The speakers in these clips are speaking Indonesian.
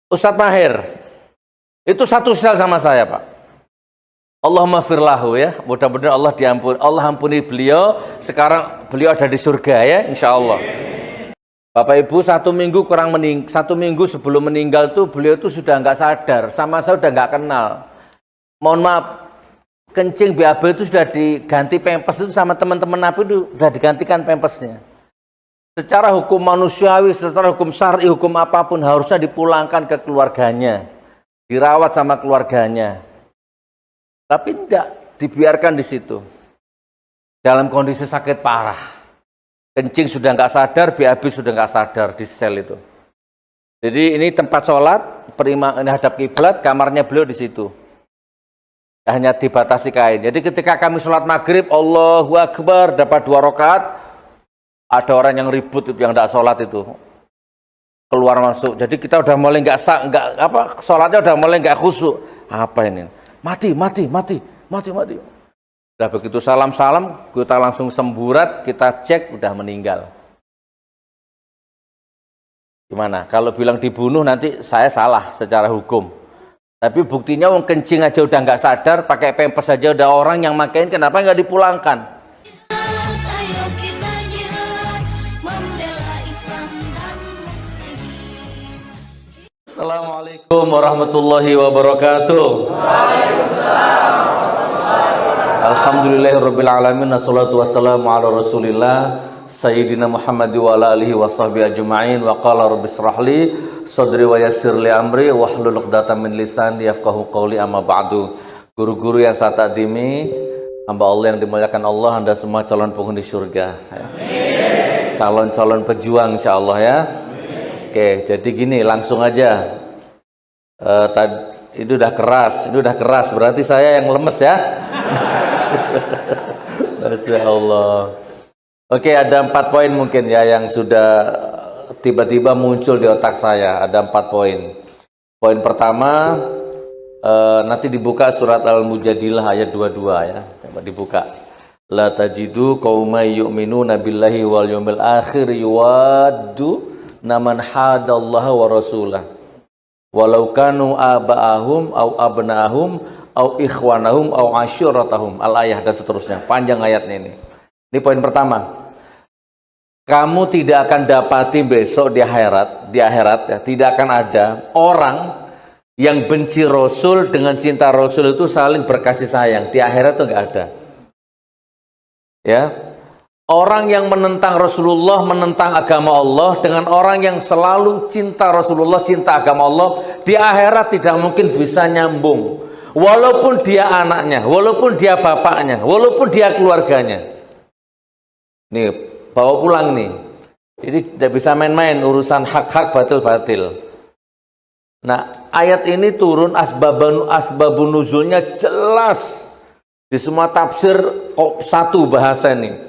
Ustadz Mahir itu satu sel sama saya, Pak. Allahumma firlahu, ya, mudah-mudahan Allah ampuni beliau. Sekarang beliau ada di surga, ya, insya Allah. Bapak Ibu, satu minggu sebelum meninggal tuh beliau tuh sudah nggak sadar, sama saya udah nggak kenal. Mohon maaf, kencing BAB itu sudah diganti pempes itu sama teman-teman Nabi itu sudah digantikan pempesnya. Secara hukum manusiawi, secara hukum syar'i, hukum apapun harusnya dipulangkan ke keluarganya, dirawat sama keluarganya. Tapi tidak, dibiarkan di situ. Dalam kondisi sakit parah. Kencing sudah nggak sadar, BAB sudah nggak sadar di sel itu. Jadi ini tempat sholat, ini hadap kiblat, kamarnya beliau di situ. Hanya dibatasi kain. Jadi ketika kami sholat maghrib, Allahu Akbar, dapat 2 rakaat, ada orang yang ribut itu, yang tidak sholat itu, keluar masuk. Jadi kita udah mulai sholatnya udah mulai nggak khusyuk. Apa ini? Mati. Udah begitu salam-salam, kita langsung semburat, kita cek, udah meninggal. Gimana? Kalau bilang dibunuh nanti saya salah secara hukum. Tapi buktinya wong kencing aja udah nggak sadar, pakai pempes aja udah orang yang makain, kenapa nggak dipulangkan? Assalamualaikum warahmatullahi wabarakatuh. Alhamdulillahirabbil alamin, wassalatu wassalamu ala Rasulillah Sayyidina Muhammad wa ala alihi wa sahbihi ajma'in. Wa qala rabbi shrah li sadri wa yassir li amri wahlul 'uqdatam min lisani yafqahu qawli, amma ba'du. Guru-guru yang saya takdimi, hamba Allah yang dimuliakan Allah, Anda semua calon penghuni surga. Amin. Calon-calon pejuang insyaallah, ya. Amin. Oke, jadi gini, langsung aja. Itu udah keras, berarti saya yang lemes, ya. Masya Allah. Oke, ada 4 poin mungkin ya yang sudah tiba-tiba muncul di otak saya. Ada 4 poin. Poin pertama, nanti dibuka surat Al-Mujadilah ayat 22, ya. Coba dibuka. La tajidu qaumay yu'minuna billahi wal yawmil akhir yuwaddu naman hadallaha wa rasulah walau kanu aba'ahum au abna'ahum au ikhwanahum au asyiratahum, al-ayah dan seterusnya. Panjang ayatnya ini. Ini poin pertama. Kamu tidak akan dapati besok di akhirat ya, tidak akan ada orang yang benci Rasul dengan cinta Rasul itu saling berkasih sayang. Di akhirat itu enggak ada. Ya. Orang yang menentang Rasulullah, menentang agama Allah, dengan orang yang selalu cinta Rasulullah, cinta agama Allah, di akhirat tidak mungkin bisa nyambung. Walaupun dia anaknya, walaupun dia bapaknya, walaupun dia keluarganya. Nih, bawa pulang nih. Jadi tidak bisa main-main urusan hak-hak batil-batil. Nah, ayat ini turun asbabun nuzulnya jelas. Di semua tafsir satu bahasa ini.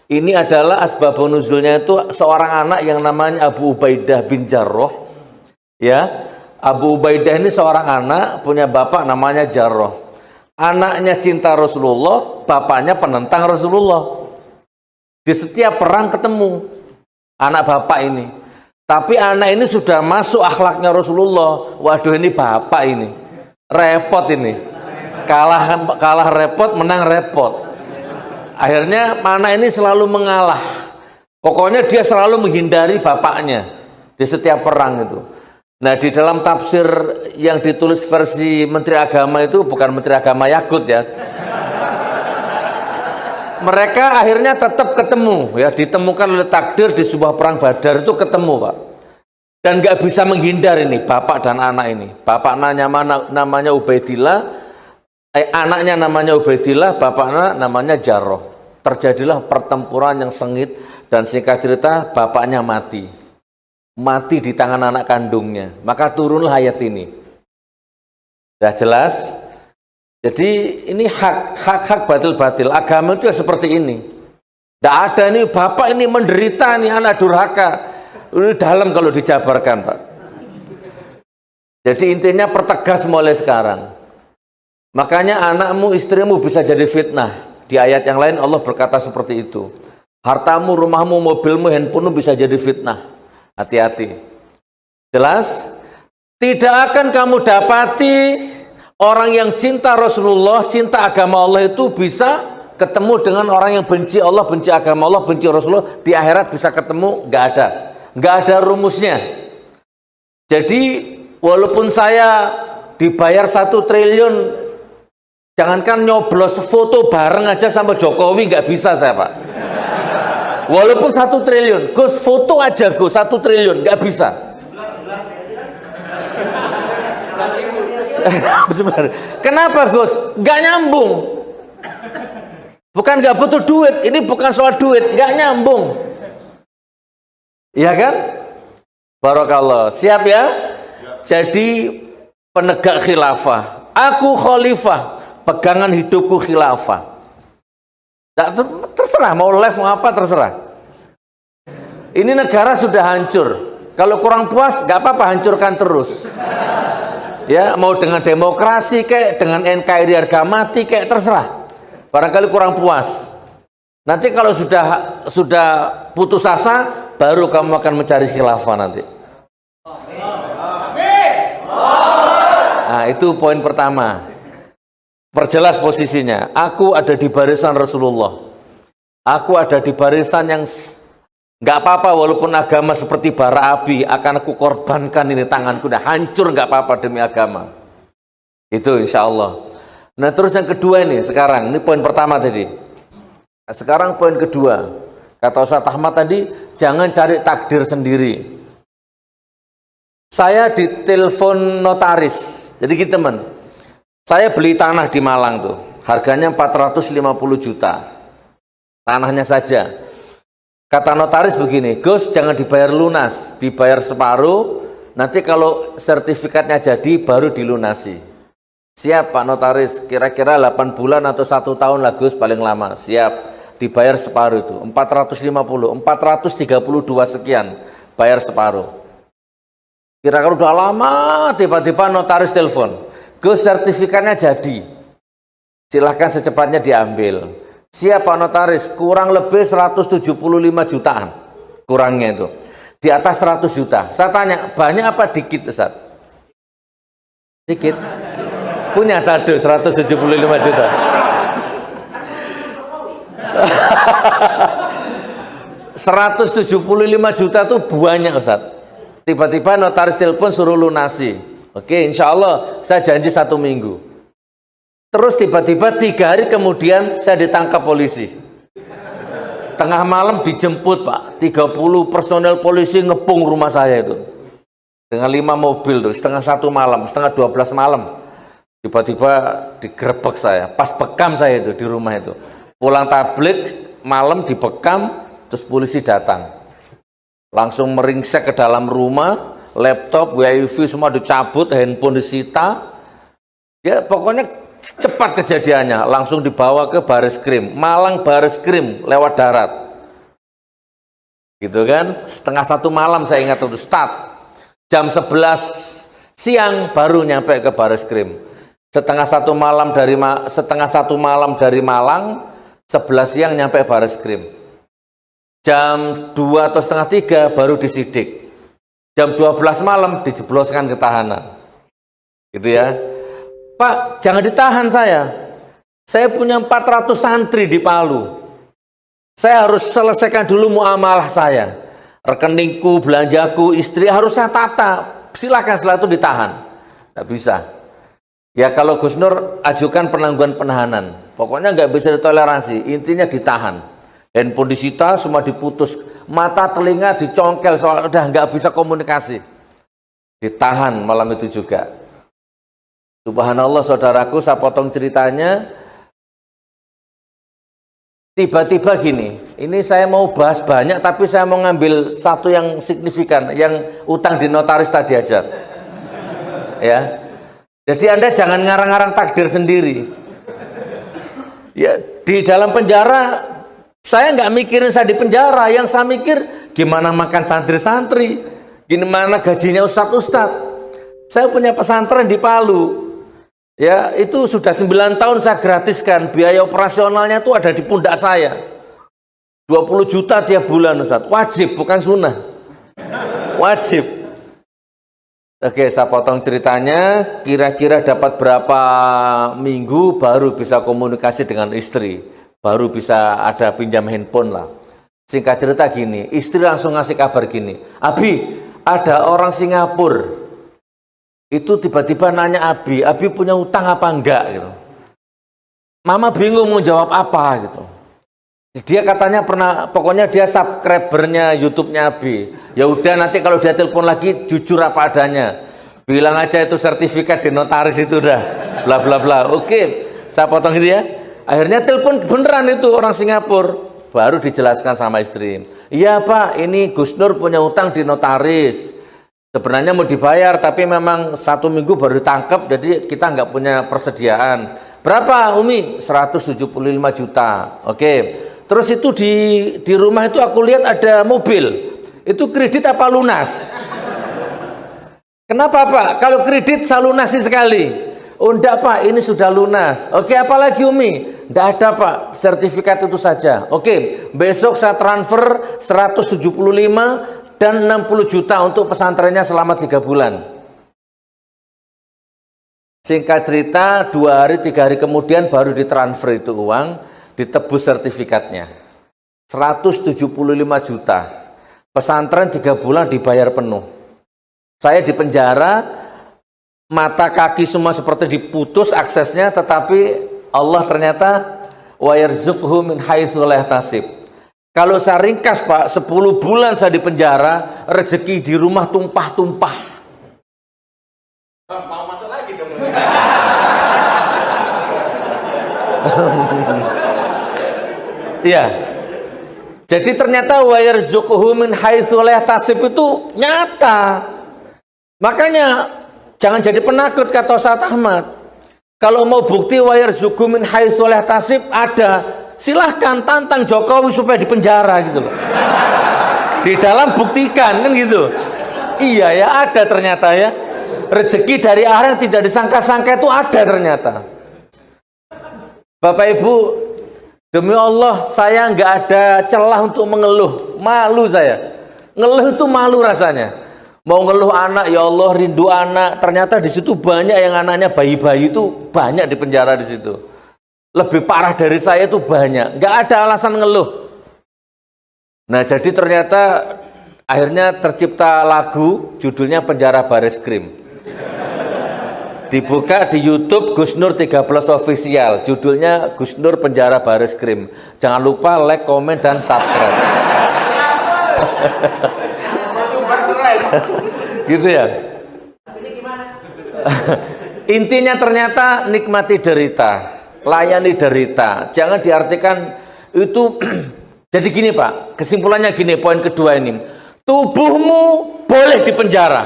Ini adalah asbabun nuzulnya itu seorang anak yang namanya Abu Ubaidah bin Jarrah. Ya. Abu Ubaidah ini seorang anak, punya bapak namanya Jarrah. Anaknya cinta Rasulullah, bapaknya penentang Rasulullah. Di setiap perang ketemu anak bapak ini. Tapi anak ini sudah masuk akhlaknya Rasulullah. Waduh, ini bapak ini. Repot ini. Kalah repot, menang repot. Akhirnya anak ini selalu mengalah. Pokoknya dia selalu menghindari bapaknya di setiap perang itu. Nah, di dalam tafsir yang ditulis versi Menteri Agama itu, bukan Menteri Agama Yakut, ya. Mereka akhirnya tetap ketemu, ya, ditemukan oleh takdir di sebuah perang Badar itu ketemu, Pak. Dan nggak bisa menghindar ini bapak dan anak ini. Bapaknya namanya Ubaidillah, anaknya namanya Ubaidillah, bapaknya namanya Jarrah. Terjadilah pertempuran yang sengit dan singkat cerita bapaknya mati di tangan anak kandungnya. Maka turunlah ayat ini. Sudah jelas? Jadi ini hak batil-batil. Agama itu ya seperti ini. Tidak ada nih bapak ini menderita nih, anak durhaka. Ini dalam kalau dijabarkan, Pak. Jadi intinya pertegas mulai sekarang. Makanya anakmu, istrimu bisa jadi fitnah. Di ayat yang lain Allah berkata seperti itu. Hartamu, rumahmu, mobilmu, handphonemu bisa jadi fitnah. Hati-hati. Jelas? Tidak akan kamu dapati orang yang cinta Rasulullah, cinta agama Allah itu bisa ketemu dengan orang yang benci Allah, benci agama Allah, benci Rasulullah. Di akhirat bisa ketemu, nggak ada. Nggak ada rumusnya. Jadi walaupun saya dibayar 1 triliun, jangankan nyoblos foto bareng aja sama Jokowi nggak bisa saya, Pak. Walaupun 1 triliun, Gus foto aja Gus 1 triliun nggak bisa. Kenapa Gus? Nggak nyambung. Bukan nggak butuh duit, ini bukan soal duit, nggak nyambung. Iya kan? Barakallah. Siap ya? Jadi penegak khilafah. Aku khalifah, pegangan hidupku khilafah. Terserah mau live mau apa terserah. Ini negara sudah hancur. Kalau kurang puas nggak apa-apa, hancurkan terus. Ya, mau dengan demokrasi kayak dengan NKRI harga mati kayak terserah. Barangkali kurang puas. Nanti kalau sudah putus asa, baru kamu akan mencari khilafah nanti. Nah, itu poin pertama. Perjelas posisinya. Aku ada di barisan Rasulullah. Aku ada di barisan yang nggak apa-apa walaupun agama seperti bara api, akan aku korbankan ini tanganku, udah hancur nggak apa-apa demi agama. Itu insya Allah. Nah terus yang kedua ini sekarang, ini poin pertama tadi. Nah, sekarang poin kedua, kata Ustaz Ahmad tadi, jangan cari takdir sendiri. Saya ditelepon notaris, jadi gitu teman, saya beli tanah di Malang tuh, harganya 450 juta, tanahnya saja. Kata notaris begini, Gus jangan dibayar lunas, dibayar separuh, nanti kalau sertifikatnya jadi baru dilunasi. Siap Pak notaris, kira-kira 8 bulan atau 1 tahun lah Gus paling lama. Siap, dibayar separuh itu, 432 sekian, bayar separuh. Kira-kira udah lama, tiba-tiba notaris telepon, Gus sertifikatnya jadi, silahkan secepatnya diambil. Siapa notaris? Kurang lebih 175 jutaan kurangnya itu, di atas 100 juta. Saya tanya, banyak apa dikit Ustaz? Dikit. Punya saldo 175 juta. $175 juta itu banyak Ustaz. Tiba-tiba notaris telepon suruh lunasi. Oke, insya Allah saya janji 1 minggu. Terus tiba-tiba 3 hari kemudian saya ditangkap polisi. Tengah malam dijemput Pak, 30 personel polisi ngepung rumah saya itu. Dengan 5 mobil tuh, setengah 1 malam, setengah 12 malam. Tiba-tiba digerebek saya, pas bekam saya itu di rumah itu. Pulang tablik, malam dibekam, terus polisi datang. Langsung meringsek ke dalam rumah, laptop, wifi semua dicabut, handphone disita. Ya pokoknya cepat kejadiannya, langsung dibawa ke Bareskrim, Malang Bareskrim lewat darat. Gitu kan, setengah 1 malam saya ingat itu start. Jam 11 siang baru nyampe ke Bareskrim. Setengah 1 malam dari Malang, 11 siang nyampe Bareskrim. Jam 2 atau setengah 3 baru disidik. Jam 12 malam dijebloskan ke tahanan. Gitu ya. Pak, jangan ditahan saya. Saya punya 400 santri di Palu. Saya harus selesaikan dulu muamalah saya. Rekeningku, belanjaku, istri harus saya tata. Silakan setelah itu ditahan. Nggak bisa. Ya kalau Gus Nur ajukan penangguhan penahanan. Pokoknya nggak bisa ditoleransi. Intinya ditahan. Handphone disita, semua diputus. Mata, telinga dicongkel, soal udah nggak bisa komunikasi. Ditahan malam itu juga. Subhanallah saudaraku, saya potong ceritanya. Tiba-tiba gini, ini saya mau bahas banyak, tapi saya mau ngambil satu yang signifikan, yang utang di notaris tadi aja. Ya, jadi Anda jangan ngarang-ngarang takdir sendiri. Ya, di dalam penjara, saya nggak mikirin saya di penjara, yang saya mikir gimana makan santri-santri, gimana gajinya ustadz-ustadz. Saya punya pesantren di Palu. Ya, itu sudah 9 tahun saya gratiskan, biaya operasionalnya itu ada di pundak saya. 20 juta tiap bulan Ustaz, wajib bukan sunnah. Wajib. Oke, saya potong ceritanya. Kira-kira dapat berapa minggu baru bisa komunikasi dengan istri, baru bisa ada pinjam handphone lah. Singkat cerita gini, istri langsung ngasih kabar gini, Abi, ada orang Singapura itu tiba-tiba nanya Abi punya utang apa enggak gitu. Mama bingung mau jawab apa gitu. Dia katanya pernah, pokoknya dia subscribernya YouTube-nya Abi. Ya udah, nanti kalau dia telepon lagi jujur apa adanya. Bilang aja itu sertifikat di notaris itu udah bla bla bla. Oke, saya potong itu ya. Akhirnya telepon beneran itu orang Singapura. Baru dijelaskan sama istri. Iya Pak, ini Gus Nur punya utang di notaris. Sebenarnya mau dibayar, tapi memang 1 minggu baru ditangkap, jadi kita nggak punya persediaan. Berapa Umi? 175 juta. Oke. Terus itu di rumah itu aku lihat ada mobil. Itu kredit apa lunas? Kenapa Pak? Kalau kredit saya lunasi sekali. Oh enggak Pak, ini sudah lunas. Oke, apalagi Umi? Enggak ada Pak, sertifikat itu saja. Oke, besok saya transfer 175 dan 60 juta untuk pesantrennya selama 3 bulan. Singkat cerita, 2 hari 3 hari kemudian baru ditransfer itu uang, ditebus sertifikatnya 175 juta. Pesantren 3 bulan dibayar penuh. Saya di penjara, mata kaki semua seperti diputus aksesnya, tetapi Allah ternyata wa yarzuqhu min haitsu la yahtasib. Kalau saya ringkas Pak, 10 bulan saya di penjara, rezeki di rumah tumpah-tumpah. Mau masuk lagi dong. Iya. Jadi ternyata wa yarzuqhu min haitsu la yahtasib itu nyata. Makanya jangan jadi penakut, kata Ustaz Ahmad. Kalau mau bukti wa yarzuqhu min haitsu la yahtasib ada, silahkan tantang Jokowi supaya dipenjara gitu loh. Di dalam buktikan kan gitu. Iya ya, ada ternyata ya. Rezeki dari arah yang tidak disangka-sangka itu ada ternyata. Bapak Ibu, demi Allah saya nggak ada celah untuk mengeluh. Malu saya. Ngeluh itu malu rasanya. Mau ngeluh anak, ya Allah rindu anak. Ternyata di situ banyak yang anaknya bayi-bayi itu banyak di penjara di situ. Lebih parah dari saya itu banyak. Nggak ada alasan ngeluh. Nah jadi ternyata akhirnya tercipta lagu judulnya Penjara Bareskrim. Dibuka di YouTube Gus Nur 13 Official. Judulnya Gus Nur Penjara Bareskrim. Jangan lupa like, komen, dan subscribe. Gitu ya. Intinya ternyata nikmati derita, layani derita. Jangan diartikan itu. Jadi gini Pak, kesimpulannya gini, poin kedua ini. Tubuhmu boleh dipenjara,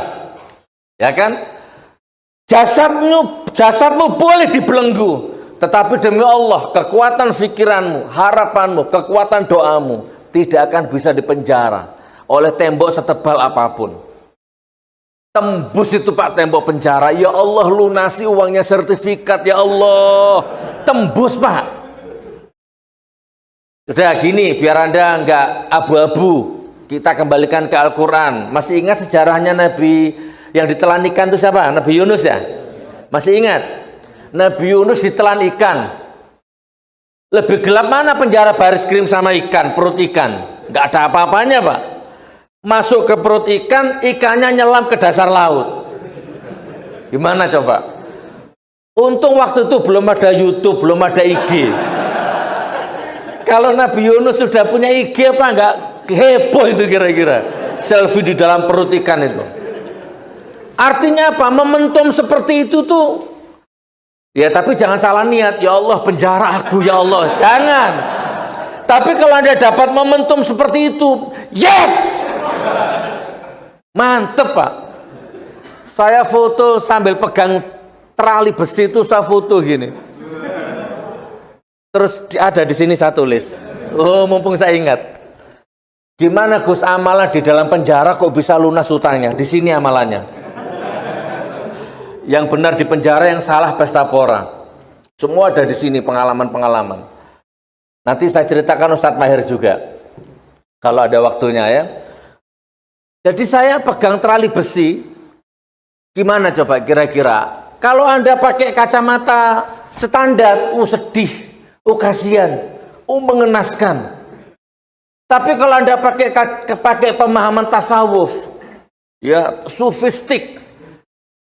ya kan? Jasadmu boleh dibelenggu, tetapi demi Allah kekuatan pikiranmu, harapanmu, kekuatan doamu tidak akan bisa dipenjara oleh tembok setebal apapun. Tembus itu Pak tembok penjara, ya Allah lunasi uangnya sertifikat, ya Allah tembus Pak. Sudah gini, biar Anda nggak abu-abu, kita kembalikan ke Al-Quran. Masih ingat sejarahnya Nabi yang ditelan ikan itu siapa? Nabi Yunus ya? Masih ingat? Nabi Yunus ditelan ikan. Lebih gelap mana penjara Bareskrim sama ikan, perut ikan? Nggak ada apa-apanya Pak. Masuk ke perut ikan, ikannya nyelam ke dasar laut. Gimana coba? Untung waktu itu belum ada YouTube, belum ada IG. Kalau Nabi Yunus sudah punya IG apa enggak? Heboh itu kira-kira. Selfie di dalam perut ikan itu. Artinya apa? Momentum seperti itu tuh. Ya tapi jangan salah niat. Ya Allah penjara aku, ya Allah. Jangan. Tapi kalau Anda dapat momentum seperti itu, yes! Mantep Pak. Saya foto sambil pegang terali besi itu, saya foto gini. Terus ada di sini saya tulis. Oh, mumpung saya ingat. Gimana Gus amalan di dalam penjara kok bisa lunas utangnya? Di sini amalannya. Yang benar di penjara, yang salah pesta pora. Semua ada di sini pengalaman-pengalaman. Nanti saya ceritakan Ustadz Mahir juga. Kalau ada waktunya ya. Jadi saya pegang terali besi, Gimana coba kira-kira? Kalau Anda pakai kacamata standar, sedih, kasihan, mengenaskan. Tapi kalau Anda pakai pemahaman tasawuf, ya sufistik,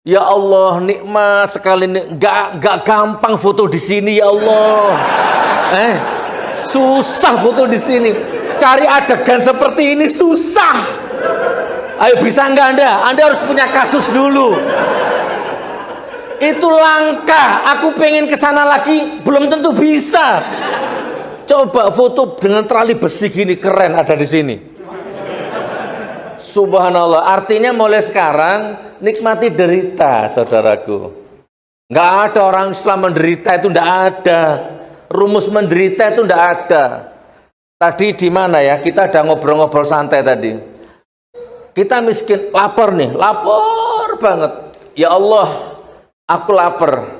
ya Allah nikmat sekali, nggak gampang foto di sini ya Allah. Susah foto di sini. Cari adegan seperti ini susah. Ayo, bisa nggak Anda? Anda harus punya kasus dulu. Itu langka. Aku pengen ke sana lagi, belum tentu bisa. Coba foto dengan terali besi gini, keren ada di sini. Subhanallah. Artinya mulai sekarang nikmati derita, saudaraku. Nggak ada orang Islam menderita, itu nggak ada. Rumus menderita itu nggak ada. Tadi di mana ya? Kita ada ngobrol-ngobrol santai tadi. Kita miskin, lapar nih, lapar banget. Ya Allah, aku lapar.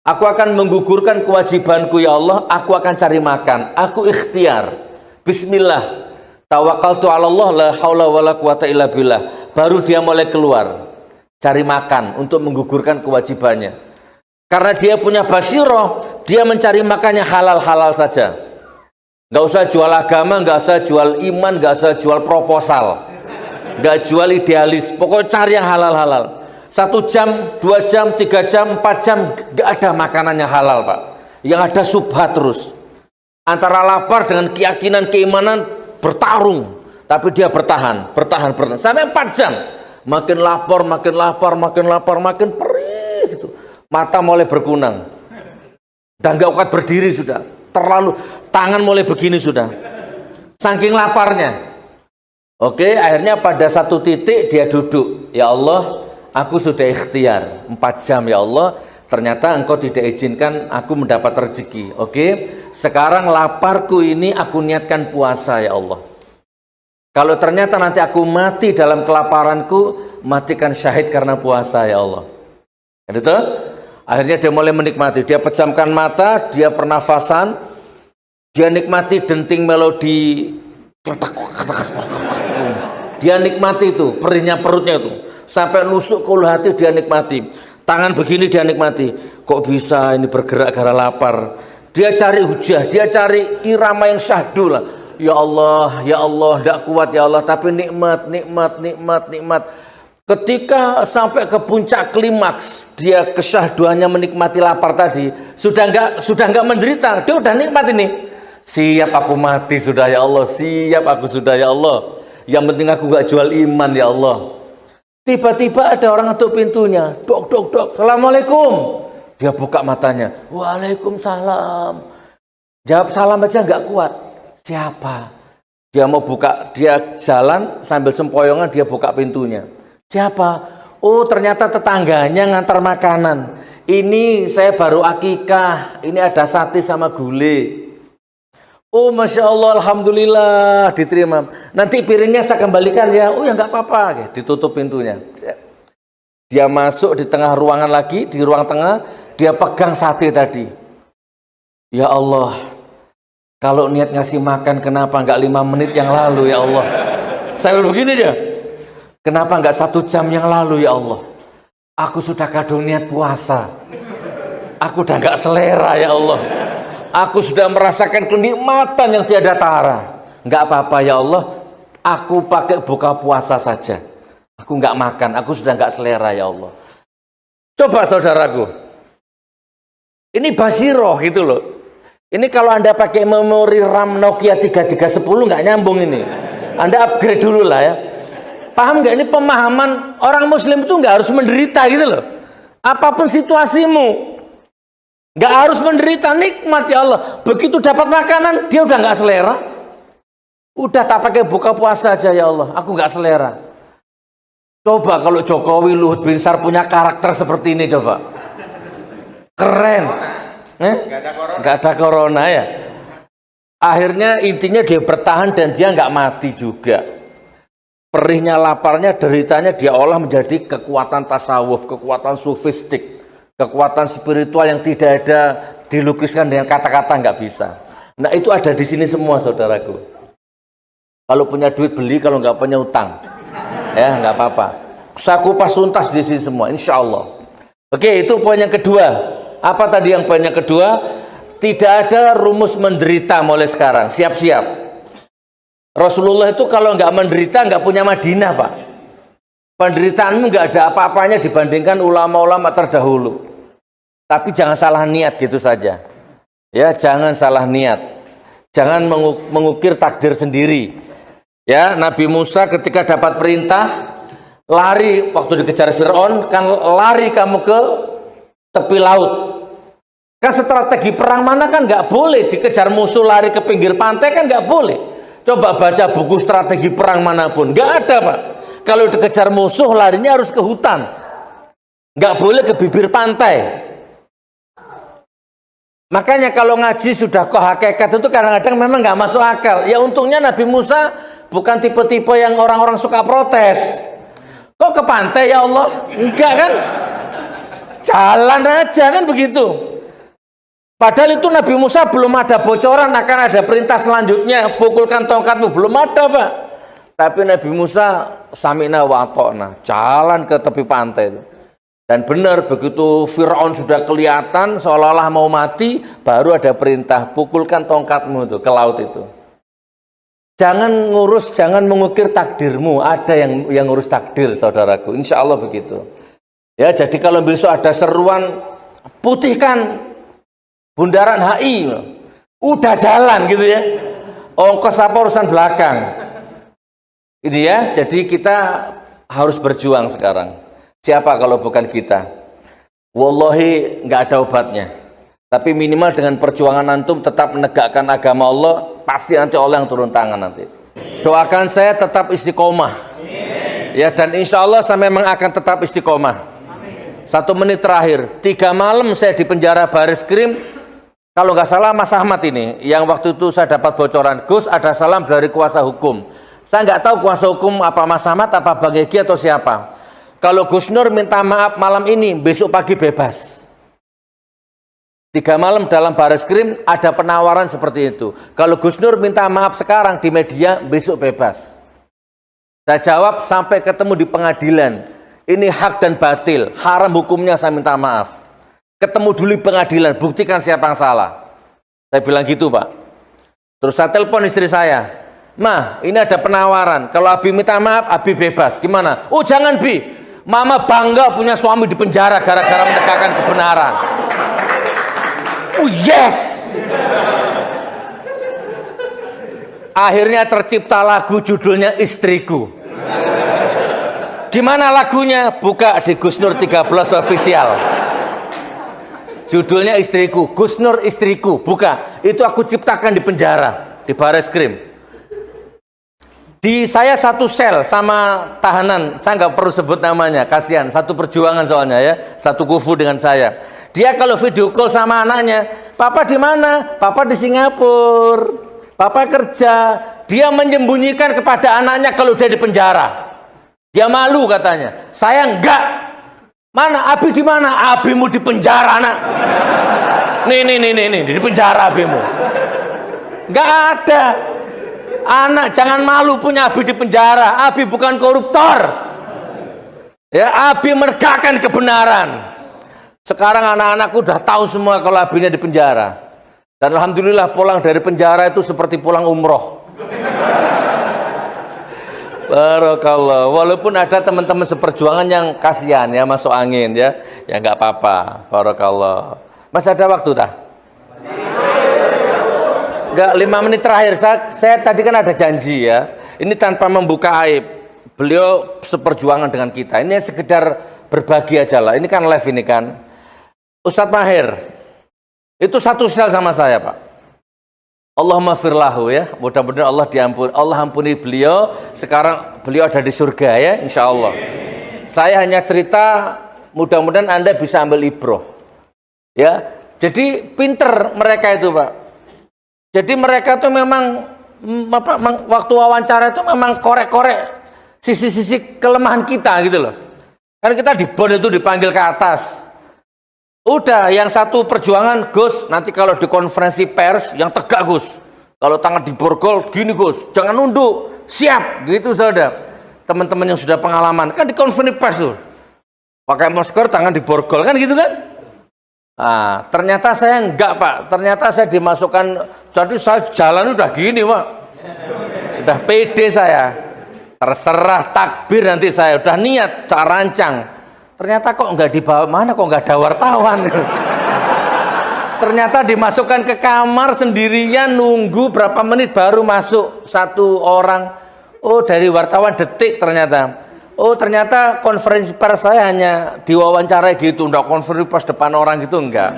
Aku akan menggugurkan kewajibanku ya Allah. Aku akan cari makan. Aku ikhtiar. Bismillah. Tawakkaltu 'ala Allah, la haula wala quwata illa billah. Baru dia mulai keluar cari makan untuk menggugurkan kewajibannya. Karena dia punya basiroh, dia mencari makannya halal-halal saja. Nggak usah jual agama, nggak usah jual iman, nggak usah jual proposal, nggak jual idealis. Pokoknya cari yang halal-halal. 1 jam, 2 jam, 3 jam, 4 jam, nggak ada makanannya halal, Pak. Yang ada subhat terus. Antara lapar dengan keyakinan, keimanan bertarung. Tapi dia bertahan. Sampai 4 jam. Makin lapar, makin perih. Gitu. Mata mulai berkunang. Dan nggak kuat berdiri sudah. Terlalu, tangan mulai begini sudah. Saking laparnya. Oke, akhirnya pada satu titik dia duduk. Ya Allah, aku sudah ikhtiar 4 jam ya Allah, ternyata engkau tidak izinkan aku mendapat rezeki. Oke, sekarang laparku ini aku niatkan puasa ya Allah. Kalau ternyata nanti aku mati dalam kelaparanku, matikan syahid karena puasa ya Allah. Gitu? Akhirnya dia mulai menikmati, dia pejamkan mata, dia pernafasan, dia nikmati denting melodi, dia nikmati itu, perihnya perutnya itu. Sampai nusuk ke ulu hati dia nikmati. Tangan begini dia nikmati. Kok bisa ini bergerak gara lapar? Dia cari hujah, dia cari irama yang syahdu lah. Ya Allah, tidak kuat ya Allah. Tapi nikmat. Ketika sampai ke puncak klimaks, dia kesyahduannya menikmati lapar tadi. Sudah nggak menderita, dia udah nikmat ini. Siap aku mati sudah ya Allah, siap aku sudah ya Allah. Yang penting aku gak jual iman ya Allah. Tiba-tiba ada orang ngetuk pintunya. Dok. Assalamualaikum. Dia buka matanya. Waalaikumsalam. Jawab salam aja nggak kuat. Siapa? Dia mau buka, dia jalan sambil sempoyongan, dia buka pintunya. Siapa? Oh, ternyata tetangganya ngantar makanan. Ini saya baru akikah. Ini ada sate sama gulai. Oh, Masya Allah, Alhamdulillah, diterima. Nanti piringnya saya kembalikan ya. Oh ya nggak apa-apa. Ditutup pintunya. Dia masuk di tengah ruangan lagi, di ruang tengah, dia pegang sate tadi. Ya Allah, kalau niat ngasih makan kenapa nggak 5 menit yang lalu ya Allah. Saya begini dia. Kenapa nggak 1 jam yang lalu ya Allah. Aku sudah kadung niat puasa. Aku udah nggak selera ya Allah. Aku sudah merasakan kenikmatan yang tiada tara. Nggak apa-apa ya Allah. Aku pakai buka puasa saja. Aku nggak makan. Aku sudah nggak selera ya Allah. Coba saudaraku. Ini basiroh gitu loh. Ini kalau Anda pakai memori RAM Nokia 3310 nggak nyambung ini. Anda upgrade dulu lah ya. Paham nggak? Ini pemahaman orang Muslim itu nggak harus menderita gitu loh. Apapun situasimu. Nggak harus menderita, nikmat ya Allah. Begitu dapat makanan, dia udah nggak selera. Udah tak pakai buka puasa aja ya Allah. Aku nggak selera. Coba kalau Jokowi, Luhut Binsar punya karakter seperti ini coba. Keren. Nggak ada corona ya. Akhirnya intinya dia bertahan dan dia nggak mati juga. Perihnya, laparnya, deritanya dia olah menjadi kekuatan tasawuf, kekuatan sufistik. Kekuatan spiritual yang tidak ada dilukiskan dengan kata-kata, nggak bisa. Nah itu ada di sini semua saudaraku. Kalau punya duit beli, kalau nggak punya utang, ya nggak apa-apa. Saya kupas tuntas di sini semua, insya Allah. Oke, itu poin yang kedua. Apa tadi yang poin yang kedua? Tidak ada rumus menderita mulai sekarang. Siap-siap. Rasulullah itu kalau nggak menderita nggak punya Madinah, Pak. Penderitaanmu nggak ada apa-apanya dibandingkan ulama-ulama terdahulu. Tapi jangan salah niat gitu saja. Ya, jangan salah niat. Jangan mengukir takdir sendiri. Ya, Nabi Musa ketika dapat perintah lari waktu dikejar Fir'aun, kan lari kamu ke tepi laut. Kan strategi perang mana kan nggak boleh dikejar musuh lari ke pinggir pantai, kan nggak boleh. Coba baca buku strategi perang manapun, nggak ada, Pak. Kalau dikejar musuh larinya harus ke hutan, nggak boleh ke bibir pantai. Makanya kalau ngaji sudah kok hakikat itu kadang-kadang memang nggak masuk akal. Ya untungnya Nabi Musa bukan tipe-tipe yang orang-orang suka protes. Kok ke pantai ya Allah? Enggak kan? Jalan aja kan begitu. Padahal itu Nabi Musa belum ada bocoran akan ada perintah selanjutnya, pukulkan tongkatmu, belum ada, Pak. Tapi Nabi Musa samina wa ata'na, jalan ke tepi pantai itu. Dan benar begitu Fir'aun sudah kelihatan seolah-olah mau mati, baru ada perintah pukulkan tongkatmu itu ke laut itu. Jangan ngurus, jangan mengukir takdirmu. Ada yang ngurus takdir, saudaraku. Insya Allah begitu. Ya, jadi kalau besok ada seruan putihkan bundaran HI, udah jalan gitu ya. Ongkos apa urusan belakang. Ini ya, jadi kita harus berjuang sekarang. Siapa kalau bukan kita? Wallahi nggak ada obatnya. Tapi minimal dengan perjuangan antum tetap menegakkan agama Allah, pasti nanti Allah yang turun tangan nanti. Doakan saya tetap istiqomah. Ya, dan insya Allah saya memang akan tetap istiqomah. 1 menit terakhir, 3 malam saya di penjara Bareskrim. Kalau nggak salah Mas Ahmad ini, yang waktu itu saya dapat bocoran, Gus ada salam dari kuasa hukum. Saya nggak tahu kuasa hukum apa Mas Ahmad, apa Bang Egy atau siapa. Kalau Gus Nur minta maaf malam ini, besok pagi bebas. 3 malam dalam Bareskrim ada penawaran seperti itu. Kalau Gus Nur minta maaf sekarang di media, besok bebas. Saya jawab sampai ketemu di pengadilan. Ini hak dan batil, haram hukumnya, saya minta maaf. Ketemu dulu di pengadilan, buktikan siapa yang salah. Saya bilang gitu, Pak. Terus saya telepon istri saya. Ma, ini ada penawaran. Kalau Abi minta maaf, Abi bebas. Gimana? Oh jangan, Bi. Mama bangga punya suami di penjara gara-gara menegakkan kebenaran. Oh yes. Akhirnya tercipta lagu judulnya Istriku. Gimana lagunya? Buka di Gus Nur 13 official. Judulnya Istriku. Gus Nur Istriku. Buka. Itu aku ciptakan di penjara, di Bareskrim. Di saya satu sel sama tahanan, saya nggak perlu sebut namanya, kasihan, satu perjuangan soalnya ya, satu kufu dengan saya. Dia kalau video call sama anaknya, Papa di mana? Papa di Singapura. Papa kerja. Dia menyembunyikan kepada anaknya kalau dia di penjara. Dia malu katanya. Saya enggak. Mana Abi di mana? Abimu di penjara, Nak. Nih, di penjara abimu. Enggak ada. Anak jangan malu punya Abi di penjara. Abi bukan koruptor. Ya, Abi menegakkan kebenaran. Sekarang anak-anakku udah tahu semua kalau Abinya di penjara. Dan alhamdulillah pulang dari penjara itu seperti pulang umroh. Barakallah. Walaupun ada teman-teman seperjuangan yang kasihan ya, masuk angin ya. Ya nggak apa-apa. Barakallah. Masih ada waktu tak? Enggak, 5 menit terakhir. Saya tadi kan ada janji ya. Ini tanpa membuka aib. Beliau seperjuangan dengan kita. Ini sekedar berbagi aja lah. Ini kan live ini kan. Ustadz Mahir. Itu satu sel sama saya, Pak. Allahumma firlahu ya. Mudah-mudahan Allah diampuni. Allah ampuni beliau. Sekarang beliau ada di surga ya, insya Allah. Saya hanya cerita, mudah-mudahan Anda bisa ambil ibroh. Ya. Jadi pinter mereka itu, Pak. Jadi mereka tuh memang waktu wawancara itu memang korek-korek sisi-sisi kelemahan kita gitu loh. Kan kita di bon itu dipanggil ke atas. Udah, yang satu perjuangan, Gus, nanti kalau di konferensi pers yang tegak, Gus. Kalau tangan diborgol gini, Gus, jangan nunduk, siap, gitu saudara. teman-teman yang sudah pengalaman kan di konferensi pers tuh pakai masker, tangan diborgol kan gitu kan. Nah, ternyata saya enggak Pak, ternyata saya dimasukkan, jadi saya jalan udah gini Pak, udah pede saya, terserah takbir nanti saya udah niat, tak rancang, ternyata kok enggak dibawa mana, kok enggak ada wartawan. Ternyata dimasukkan ke kamar sendirian, nunggu berapa menit baru masuk satu orang. Oh, dari wartawan Detik ternyata. Oh, ternyata konferensi pers saya hanya diwawancarai gitu, enggak konferensi pers depan orang gitu, enggak.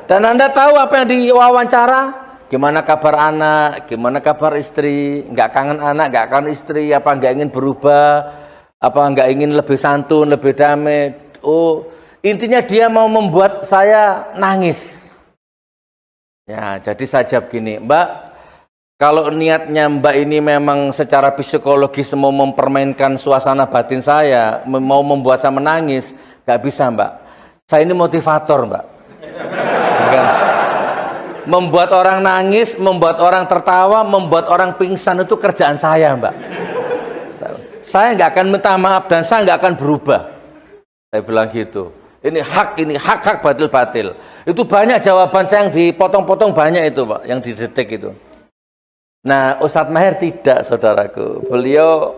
Dan Anda tahu apa yang diwawancara? Gimana kabar anak, gimana kabar istri, enggak kangen anak, enggak kangen istri, apa enggak ingin berubah, apa enggak ingin lebih santun, lebih damai. Oh, intinya dia mau membuat saya nangis. Ya, jadi saya jawab gini, Mbak, kalau niatnya Mbak ini memang secara psikologis mau mempermainkan suasana batin saya, mau membuat saya menangis, nggak bisa Mbak. Saya ini motivator Mbak. Bukan? Membuat orang nangis, membuat orang tertawa, membuat orang pingsan itu kerjaan saya Mbak. Saya nggak akan minta maaf dan saya nggak akan berubah. Saya bilang gitu. Ini hak batil-batil. Itu banyak jawaban saya yang dipotong-potong banyak itu Pak, yang di Detik itu. Nah, Ustadz Maher tidak, saudaraku. Beliau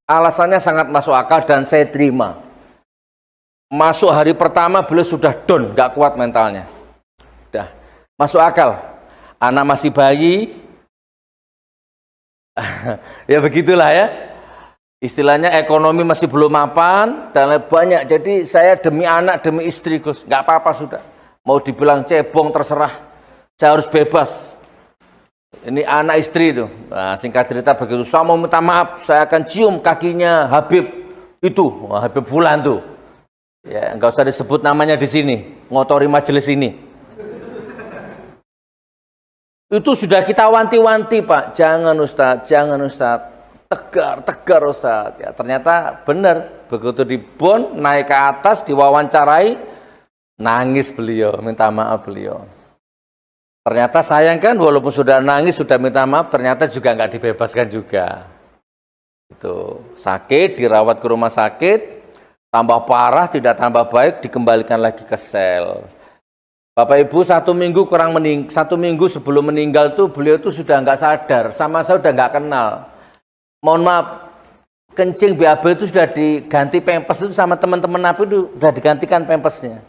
alasannya sangat masuk akal dan saya terima. Masuk hari pertama beliau sudah down, gak kuat mentalnya. Udah, masuk akal. Anak masih bayi. Ya begitulah ya. Istilahnya ekonomi masih belum mapan dan banyak. Jadi saya demi anak, demi istri, Gus. Gak apa-apa sudah. Mau dibilang cebong terserah. Saya harus bebas. Ini anak istri itu. Nah, singkat cerita begitu. Saya mau minta maaf, saya akan cium kakinya Habib itu, Habib Fulan tuh. Ya, nggak usah disebut namanya di sini, ngotori majelis ini. Itu sudah kita wanti-wanti Pak, jangan Ustadz, tegar Ustadz. Ya, ternyata benar, begitu dibon, naik ke atas, diwawancarai, nangis beliau, minta maaf beliau. Ternyata sayang kan, walaupun sudah nangis, sudah minta maaf, ternyata juga nggak dibebaskan juga. Itu sakit, dirawat ke rumah sakit, tambah parah, tidak tambah baik, dikembalikan lagi ke sel. Bapak Ibu, 1 minggu kurang 1 minggu sebelum meninggal tuh beliau tuh sudah nggak sadar, sama saya udah nggak kenal. Mohon maaf, kencing BAB itu sudah diganti pempes itu sama teman-teman Nabi itu sudah digantikan pempesnya.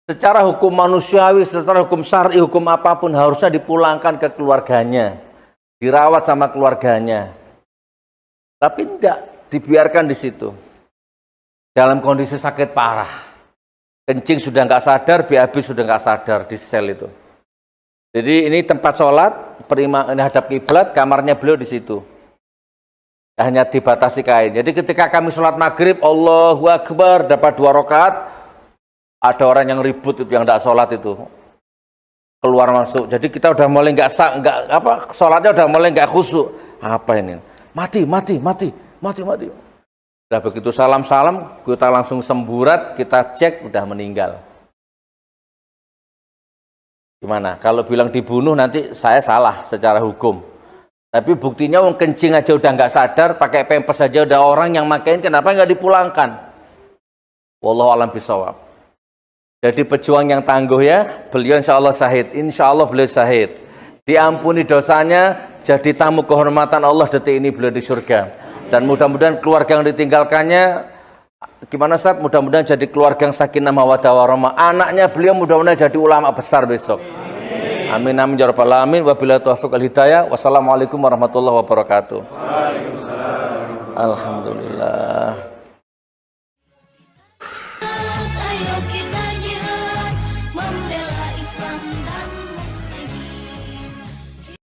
Secara hukum manusiawi, secara hukum syar'i, hukum apapun harusnya dipulangkan ke keluarganya, dirawat sama keluarganya. Tapi tidak, dibiarkan di situ. Dalam kondisi sakit parah, kencing sudah nggak sadar, BAB sudah nggak sadar di sel itu. Jadi ini tempat sholat, ini hadap kiblat, kamarnya beliau di situ. Hanya dibatasi kain. Jadi ketika kami sholat maghrib, Allahu Akbar, dapat 2 rakaat. Ada orang yang ribut itu, yang tidak sholat itu keluar masuk. Jadi kita udah mulai sholatnya udah mulai nggak khusyuk. Apa ini? Mati. Udah begitu salam, kita langsung semburat, kita cek udah meninggal. Gimana? Kalau bilang dibunuh nanti saya salah secara hukum. Tapi buktinya wong kencing aja udah nggak sadar, pakai pempes aja udah orang yang makain, kenapa nggak dipulangkan? Wallahu a'lam bishawab. Jadi pejuang yang tangguh ya, beliau insya Allah syahid, insya Allah beliau syahid. Diampuni dosanya, jadi tamu kehormatan Allah detik ini beliau di surga. Dan mudah-mudahan keluarga yang ditinggalkannya, gimana Ustaz? Mudah-mudahan jadi keluarga yang sakinah mawaddah warahmah. Anaknya beliau mudah-mudahan jadi ulama besar besok. Amin amin ya rabbal alamin. Wabillahi taufiq wal hidayah. Wassalamualaikum warahmatullahi wabarakatuh. Alhamdulillah.